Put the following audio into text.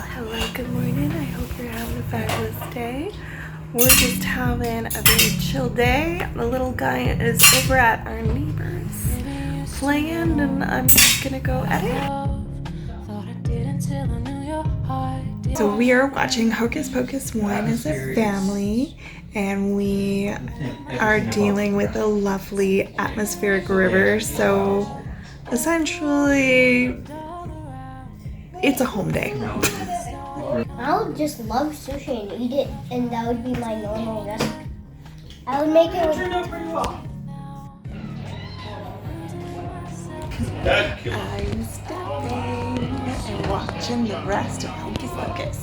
Hello, good morning. I hope you're having a fabulous day. We're just having a very chill day. The little guy is over at our neighbor's playing, and I'm just gonna go edit. So we are watching Hocus Pocus 1 as a family, and we are dealing with a lovely atmospheric river. So essentially, it's a home day. I would just love sushi and eat it, and that would be my normal recipe. I would make it with... I'm stepping and watching the rest of Hocus Pocus.